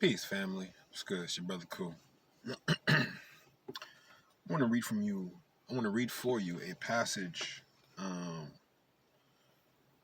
Peace, family. What's good? It's your brother Cool. I want to read from you. I want to read for you a passage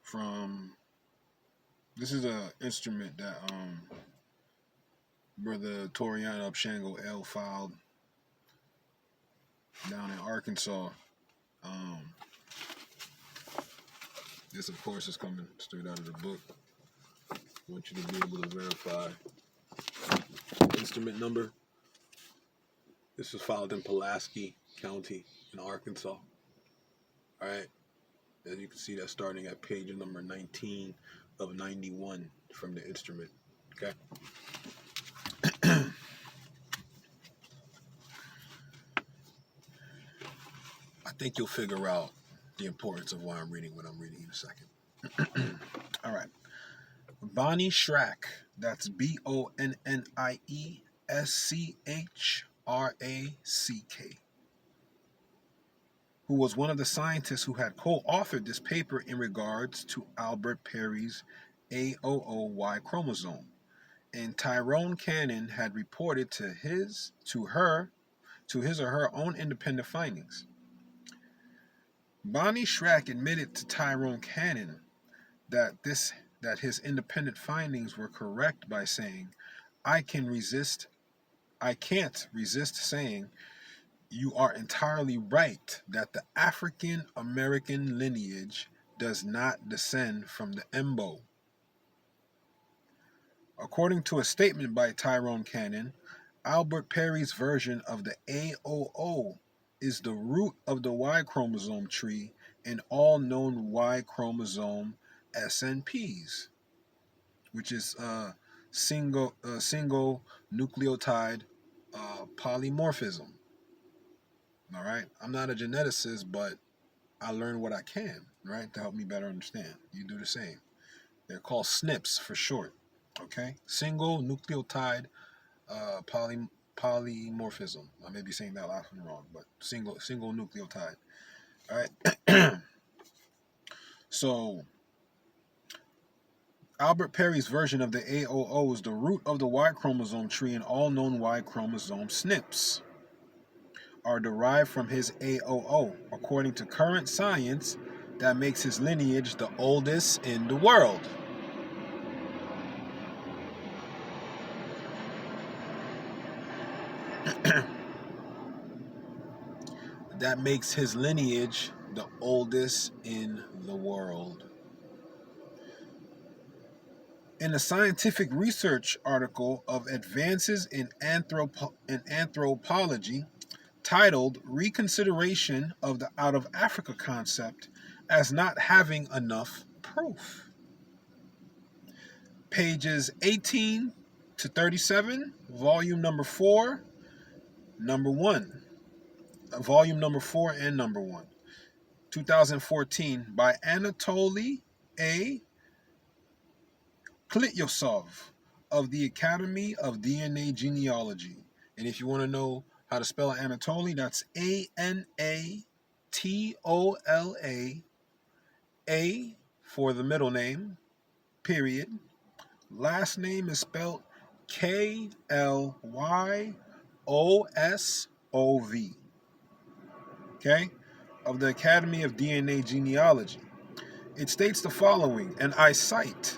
from. This is a instrument that brother Toriana Upshango L filed down in Arkansas. Um, this, of course, is coming straight out of the book. I want you to be able to verify instrument number. This was filed in Pulaski County in Arkansas. All right. As you can see, that's starting at page number 19 of 91 from the instrument. Okay. I think you'll figure out the importance of why I'm reading what I'm reading in a second. All right. Bonnie Schrack, that's BONNIESCHRACK, who was one of the scientists who had co-authored this paper in regards to Albert Perry's A00Y chromosome, and Tyrone Cannon had reported to his or her own independent findings. Bonnie Schrack admitted to Tyrone Cannon that his independent findings were correct by saying, I can't resist saying you are entirely right that the African American lineage does not descend from the Embo. According to a statement by Tyrone Cannon, Albert Perry's version of the A00 is the root of the Y chromosome tree in all known Y chromosome SNPs, which is single nucleotide polymorphism. All right, I'm not a geneticist, but I learn what I can, right, to help me better understand. You do the same. They're called SNPs for short. Okay, single nucleotide polymorphism. I may be saying that last one wrong, but single nucleotide. All right. So Albert Perry's version of the A00 is the root of the Y chromosome tree, and all known Y chromosome SNPs are derived from his A00. According to current science, that makes his lineage the oldest in the world. That makes his lineage the oldest in the world. In a scientific research article of Advances in Anthropology, titled Reconsideration of the Out of Africa Concept as Not Having Enough Proof, pages 18 to 37, volume number 4, number 1. Volume number 4 and number 1. 2014 by Anatoly A. Klityosov of the Academy of DNA Genealogy. And if you want to know how to spell Anatoly, that's Anatola, A for the middle name, period. Last name is spelled Klyosov. Okay? Of the Academy of DNA Genealogy. It states the following, and I cite,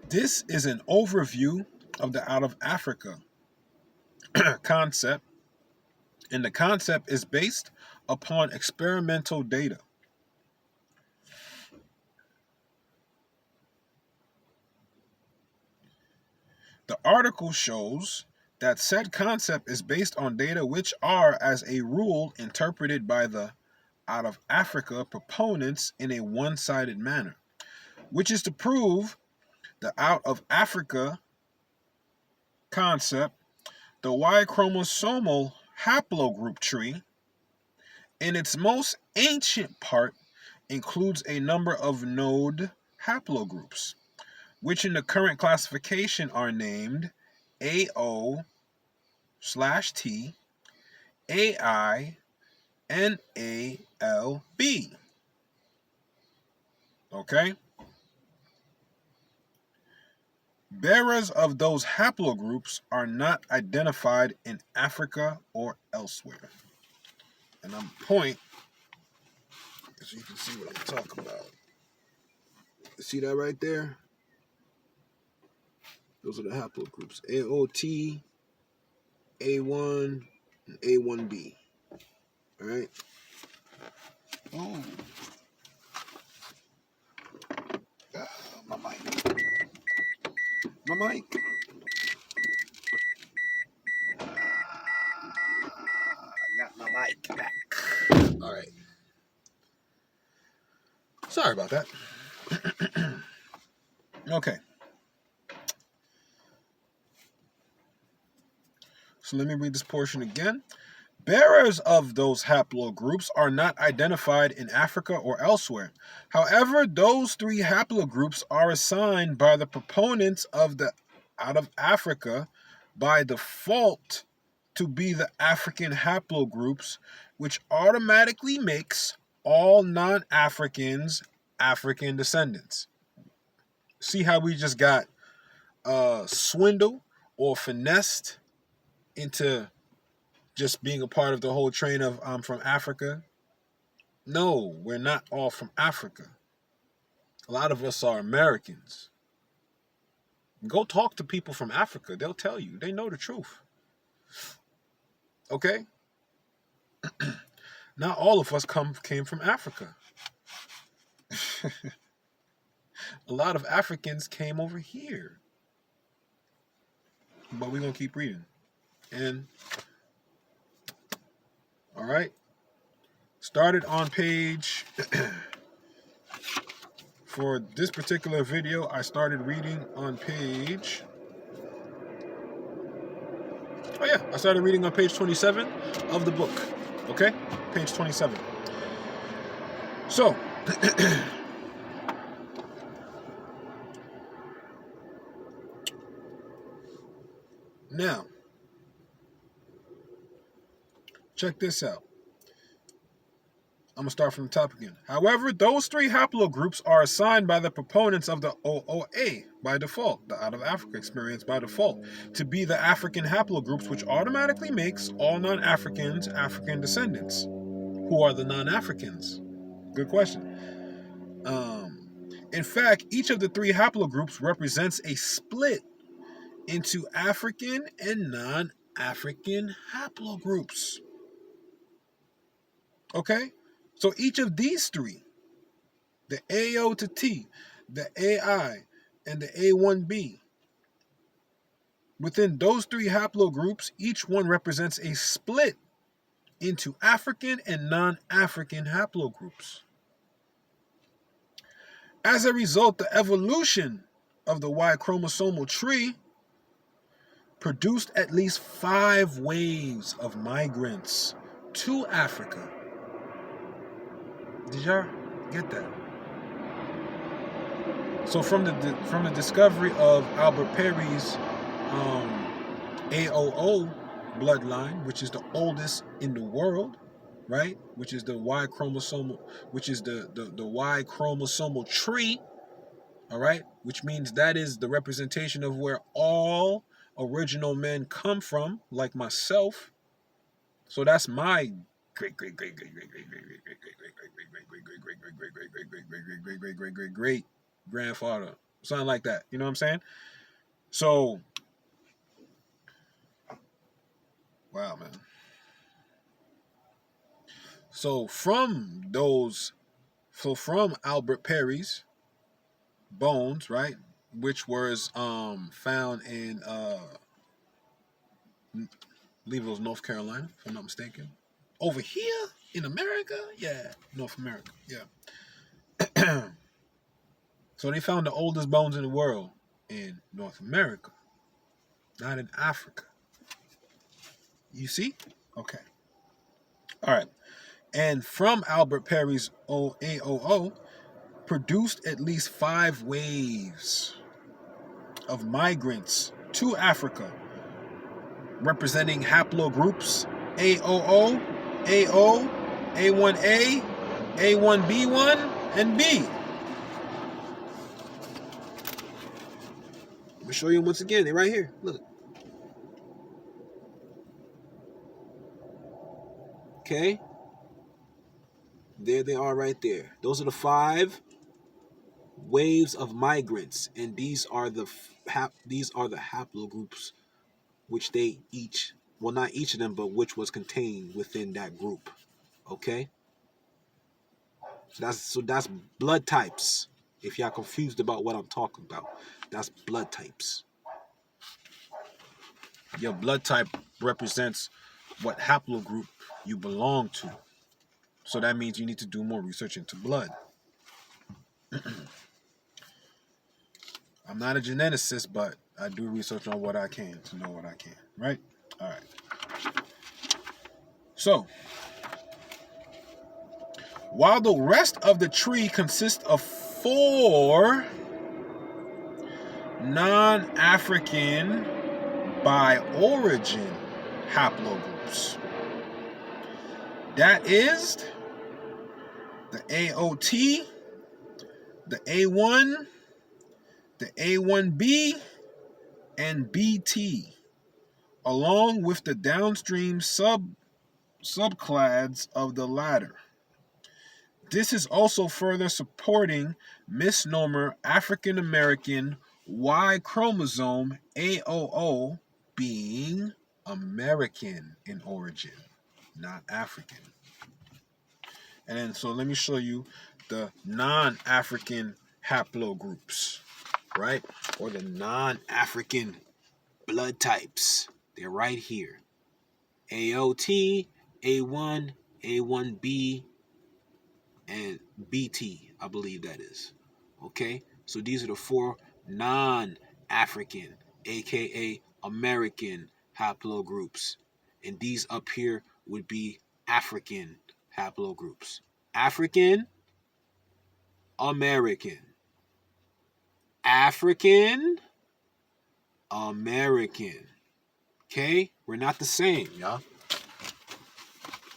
this is an overview of the out of Africa concept, and the concept is based upon experimental data. The article shows that said concept is based on data which are, as a rule, interpreted by the out of Africa proponents in a one-sided manner, which is to prove the out of Africa concept, the Y chromosomal haplogroup tree, in its most ancient part, includes a number of node haplogroups, which in the current classification are named AO, T AINALB. Okay? Bearers of those haplogroups are not identified in Africa or elsewhere. And I'm point so you can see what I'm talking about. See that right there? Those are the haplogroups. AOT, A1, and A1B. Alright? Oh. My mic. My mic. I got my mic back. Alright. Sorry about that. Okay. So let me read this portion again. Bearers of those haplogroups are not identified in Africa or elsewhere. However, those three haplogroups are assigned by the proponents of the out of Africa by default to be the African haplogroups, which automatically makes all non-Africans African descendants. See how we just got swindled or finessed into just being a part of the whole train of I'm from Africa? No, we're not all from Africa. A lot of us are Americans. Go talk to people from Africa. They'll tell you. They know the truth. Okay? Not all of us came from Africa. A lot of Africans came over here. But we're going to keep reading. And, all right. Started on page, for this particular video, I started reading on page, I started reading on page 27 of the book. Okay? Page 27. So, now, check this out. I'm going to start from the top again. However, those three haplogroups are assigned by the proponents of the OOA by default, the out of Africa experience by default, to be the African haplogroups, which automatically makes all non-Africans African descendants. Who are the non-Africans? Good question. In fact, each of the three haplogroups represents a split into African and non-African haplogroups. Okay? So each of these three, the AO to T, the AI, and the A1B, within those three haplogroups, each one represents a split into African and non-African haplogroups. As a result, the evolution of the Y chromosomal tree produced at least 5 waves of migrants to Africa. Did y'all get that? So from the discovery of Albert Perry's AOO bloodline, which is the oldest in the world, right? Which is the Y chromosomal, which is the Y chromosomal tree, all right? Which means that is the representation of where all original men come from, like myself. So that's my great grandfather, something like that. You know what I'm saying? So, wow, man. So from Albert Perry's bones, right, which was found in I believe it was North Carolina, if I'm not mistaken. Over here in America, yeah, North America, yeah. So they found the oldest bones in the world in North America, not in Africa. You see? Okay. All right. And from Albert Perry's AOO, produced at least 5 waves of migrants to Africa, representing haplogroups AOO, AO, A1A, A1B1, and B. Let me show you once again. They're right here. Look. Okay. There they are right there. Those are the 5 waves of migrants, and these are the haplogroups which they each, well, not each of them, but which was contained within that group. Okay? So that's blood types. If y'all confused about what I'm talking about, that's blood types. Your blood type represents what haplogroup you belong to. So that means you need to do more research into blood. I'm not a geneticist, but I do research on what I can to know what I can, right? All right. So, while the rest of the tree consists of 4 non-African by origin haplogroups, that is the AOT, the A1, the A1B, and BT, along with the downstream subclads of the latter. This is also further supporting misnomer African American Y chromosome AOO being American in origin, not African. And then, so let me show you the non-African haplogroups, right? Or the non-African blood types. They're right here. AOT, A1, A1B, and BT, I believe that is. Okay? So these are the 4 non-African, aka American haplogroups. And these up here would be African haplogroups. African, American. African, American. Okay? We're not the same, y'all.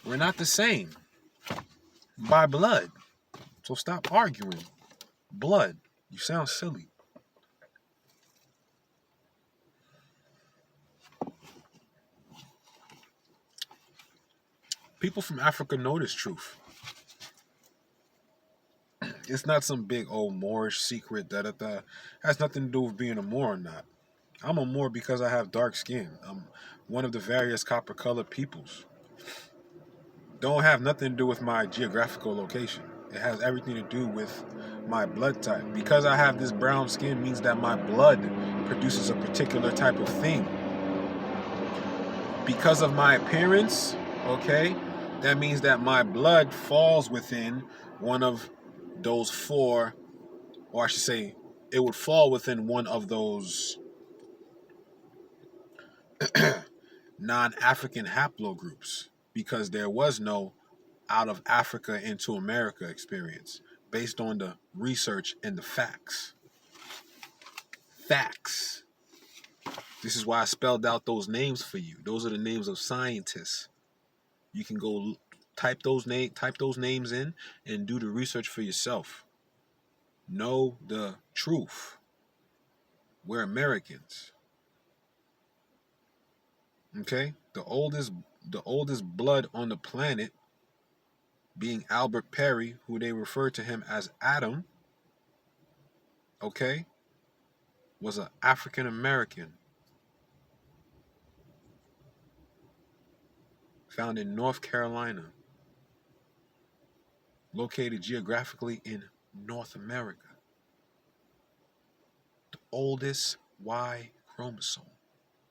We're not the same by blood. So stop arguing. Blood. You sound silly. People from Africa know this truth. It's not some big old Moorish secret that has nothing to do with being a Moor or not. I'm a Moor because I have dark skin. I'm one of the various copper-colored peoples. Don't have nothing to do with my geographical location. It has everything to do with my blood type. Because I have this brown skin means that my blood produces a particular type of thing. Because of my appearance, okay, that means that my blood falls within one of those 4, or I should say, it would fall within one of those non-African haplogroups, because there was no out of Africa into America experience based on the research and the facts. Facts. This is why I spelled out those names for you. Those are the names of scientists. You can go type those names in and do the research for yourself. Know the truth. We're Americans. Okay? The oldest blood on the planet, being Albert Perry, who they refer to him as Adam, okay, was an African American found in North Carolina, located geographically in North America. The oldest Y chromosome,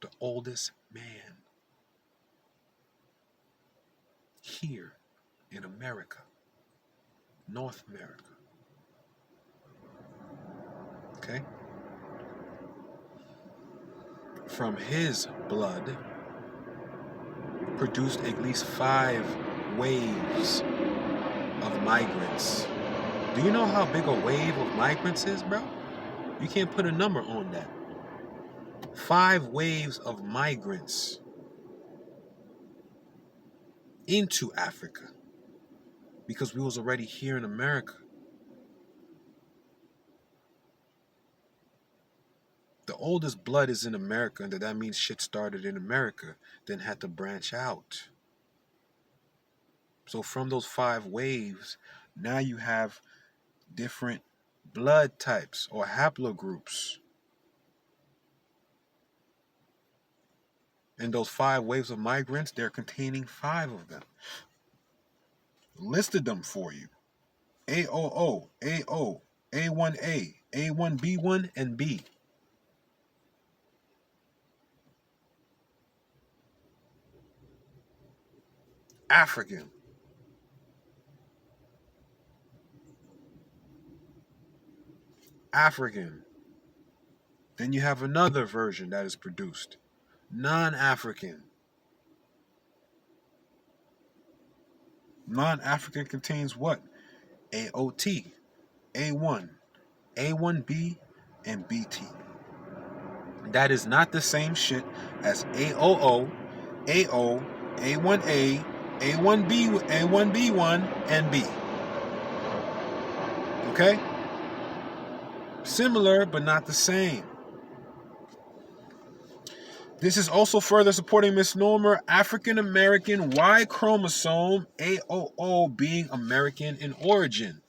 the oldest man here in America, North America. Okay? From his blood produced at least 5 waves of migrants. Do you know how big a wave of migrants is, bro? You can't put a number on that. 5 waves of migrants into Africa because we was already here in America. The oldest blood is in America, and that means shit started in America, then had to branch out. So from those 5 waves, now you have different blood types or haplogroups. And those 5 waves of migrants, they're containing 5 of them. Listed them for you. AOO, AO, A1A, A1B1, and B. African. African. Then you have another version that is produced. Non-African. Non-African contains what? AOT, A1, A1B, and BT. That is not the same shit as AOO, AO, A1A, A1B, A1B1, and B. Okay? Similar, but not the same. This is also further supporting misnomer African American Y chromosome, AOO, being American in origin.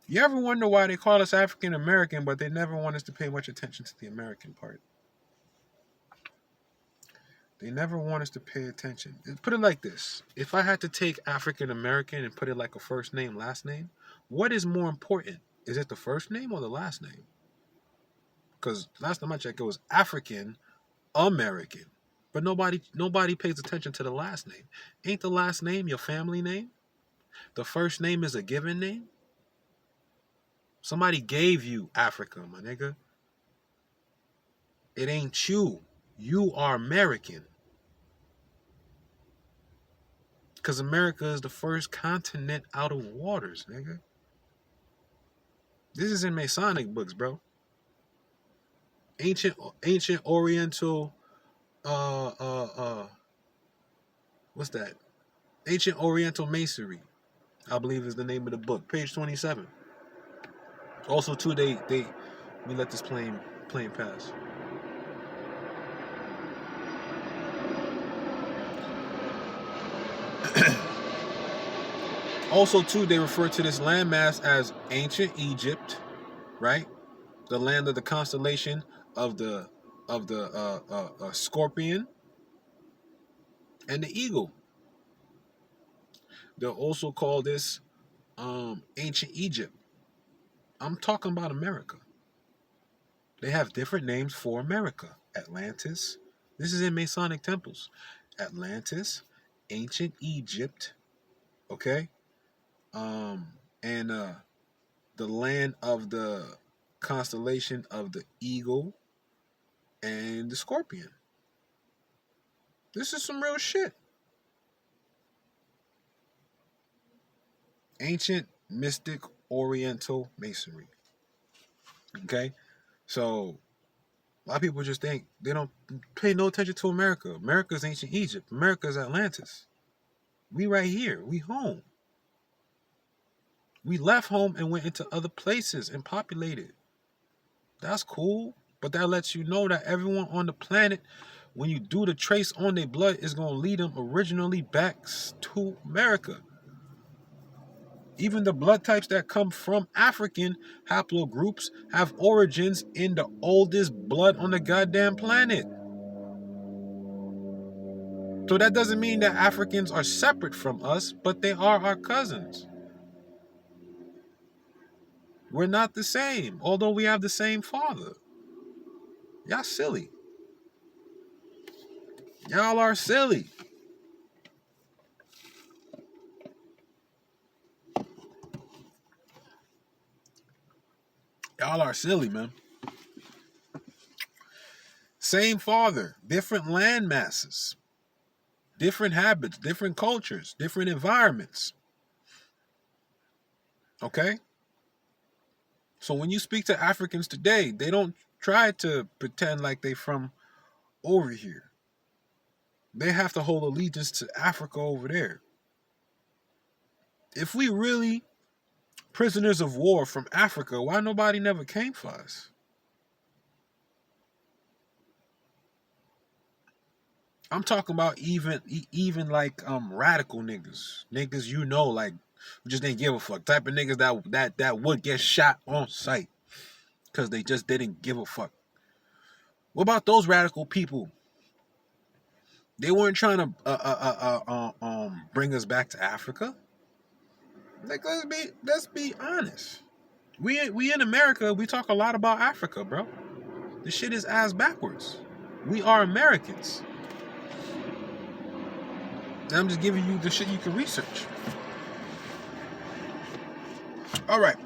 You ever wonder why they call us African American, but they never want us to pay much attention to the American part? They never want us to pay attention. Put it like this. If I had to take African American and put it like a first name, last name, what is more important? Is it the first name or the last name? Because last time I checked, it was African American. But nobody pays attention to the last name. Ain't the last name your family name? The first name is a given name? Somebody gave you Africa, my nigga. It ain't you. You are American. Because America is the first continent out of waters, nigga. This is in Masonic books, bro. Ancient Oriental, what's that? Ancient Oriental Masonry, I believe is the name of the book. Page 27. Also, too, we let this plane pass. Also, too, they refer to this landmass as ancient Egypt, right? The land of the constellation of the scorpion and the eagle. They'll also call this ancient Egypt. I'm talking about America. They have different names for America. Atlantis. This is in Masonic temples. Atlantis, ancient Egypt, okay? And the land of the constellation of the eagle and the scorpion. This is some real shit. Ancient mystic Oriental Masonry. Okay? So a lot of people just think they don't pay no attention to America. America's ancient Egypt. America's Atlantis. We right here. We home. We left home and went into other places and populated. That's cool. But that lets you know that everyone on the planet, when you do the trace on their blood, is going to lead them originally back to America. Even the blood types that come from African haplogroups have origins in the oldest blood on the goddamn planet. So that doesn't mean that Africans are separate from us, but they are our cousins. We're not the same, although we have the same father. Y'all silly. Y'all are silly. Y'all are silly, man. Same father, different land masses, different habits, different cultures, different environments. Okay? So when you speak to Africans today, they don't try to pretend like they from over here. They have to hold allegiance to Africa over there. If we really prisoners of war from Africa, why nobody never came for us? I'm talking about even like radical niggas like who just didn't give a fuck, type of niggas that would get shot on sight because they just didn't give a fuck. What about those radical people? They weren't trying to bring us back to Africa. Like let's be honest. We in America, we talk a lot about Africa, bro. This shit is ass backwards. We are Americans. And I'm just giving you the shit you can research. All right.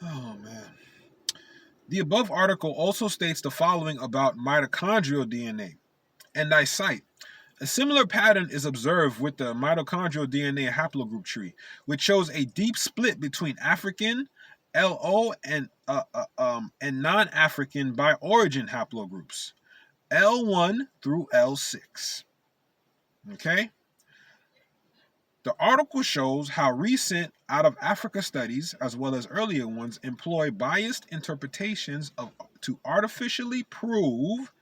Oh, man. The above article also states the following about mitochondrial DNA. And I cite, a similar pattern is observed with the mitochondrial DNA haplogroup tree, which shows a deep split between African, LO, and non-African by origin haplogroups, L1 through L6. Okay? The article shows how recent out of Africa studies, as well as earlier ones, employ biased interpretations to artificially prove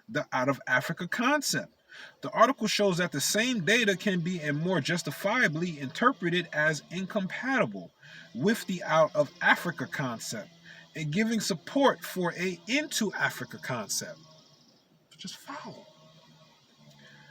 the out of Africa concept. The article shows that the same data can be and more justifiably interpreted as incompatible with the out of Africa concept and giving support for a into Africa concept. Just follow.